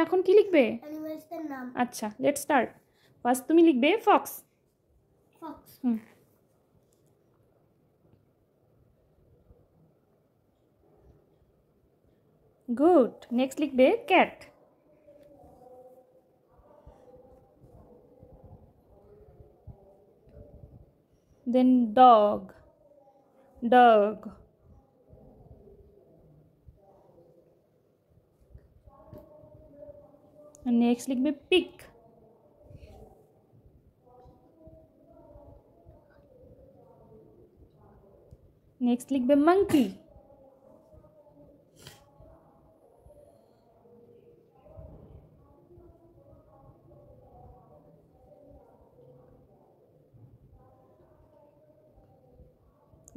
এখন কি লিখবে? অ্যানিমেলসের নাম। আচ্ছা, লেটস স্টার্ট। ফার্স্ট তুমি লিখবে ফক্স। ফক্স। গুড। নেক্সট লিখবে ক্যাট। দেন ডগ। ডগ। নেক্সট লিখবে পিগ। নেক্সট লিখবে মাঙ্কি।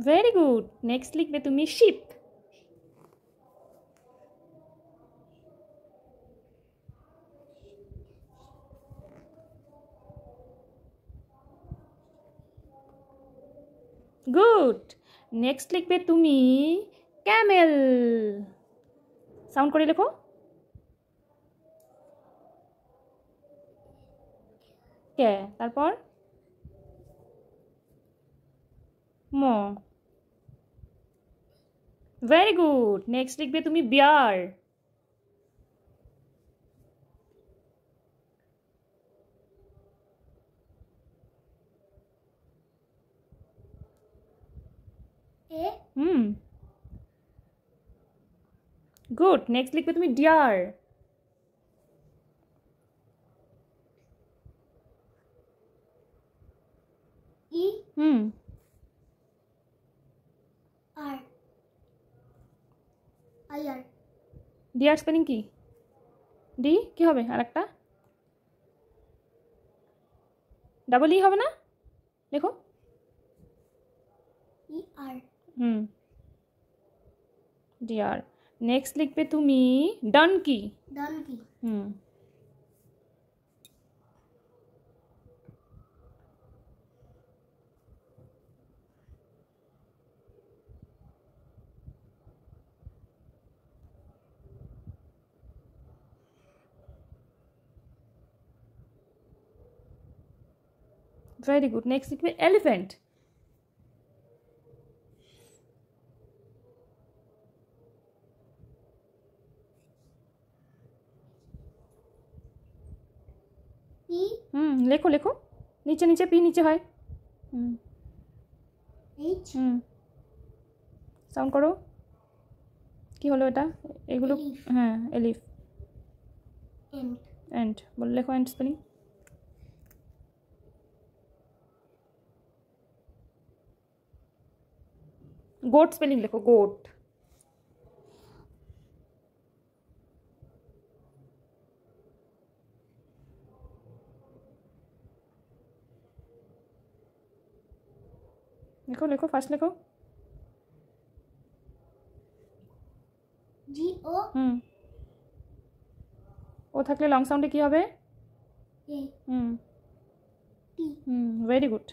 Very good. নেক্সট লিখবে তুমি শিপ। গুড। নেক্সট লিখবে তুমি ক্যামেল। সাউন্ড করে লেখো। কে, তারপর ম। Very good. নেক্সট লিখবে তুমি বিয়ার। এ। গুড। নেক্সট লিখবে তুমি ডিয়ার। ই। আর। আয়ার। ডিয়ার স্পেলিং কি? ডি কি হবে? আর একটা ডাবল ই হবে না? দেখো। ই আর। ডিয়ার। নেক্সট লিখবে তুমি donkey. Donkey. Very good. Next লিখবে এলিফ্যান্ট। পি। লেখো লেখো। নিচে নিচে পি নিচে হয়। এইচ। সাউন্ড করো। কি হলো এটা? এগুলো হ্যাঁ এলিফ। এন্ড। এন্ড বলে লেখো এন্ড স্পেলিং। গোট স্পেলিং লেখো গোট। লেখো লেখো ফার্স্ট লেখো। জি ও। ও থাকলে লং সাউন্ডে কি হবে? A. T. Very good.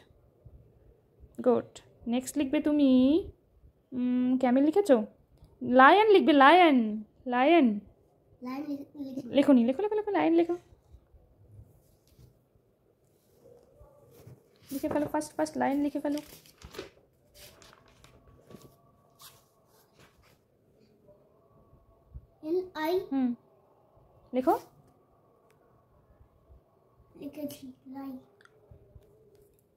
Good. Next লিখবে তুমি ক্যামেল লিখেছো? লায়ন লিখবে লায়ন। লায়ন। লাইন লেখো নি লেখো লেখো লেখো লায়ন লেখো। লিখে ফেলো ফার্স্ট ফার্স্ট লাইন লিখে ফেলো। এল আই। লেখো। লিখেছি লাই।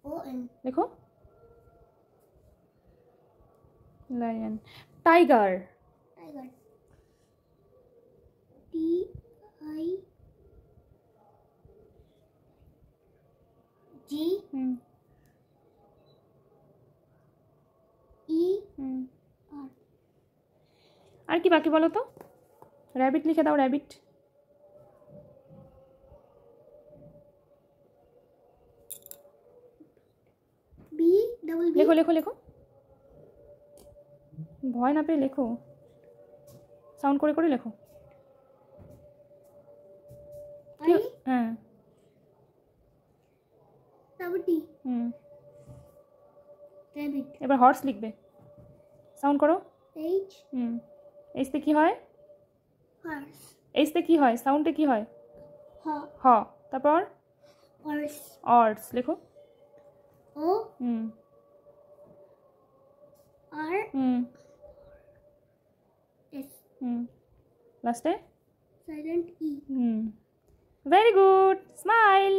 O N. লেখো lion. Tiger. Tiger. T I G E R. আর কি বাকি বলো তো? র্যাবিট লিখে দাও র্যাবিট। B double B. লেখো লেখো লেখো। ভয় না পেয়ে লেখো। সাউন্ড করে করে লেখো। হ্যাঁ ডাবল টি। র্যাবিট। এবার হর্স লিখবে। সাউন্ড করো। এইচ। এইচতে কি হয়? হর্স। এইচতে কি হয়, সাউন্ডে কি হয়? হ হ। তারপর অর্স অর্স লেখো। ও হুম আর হুম এস হুম লাস্টে silent E hmm. Very good, smile.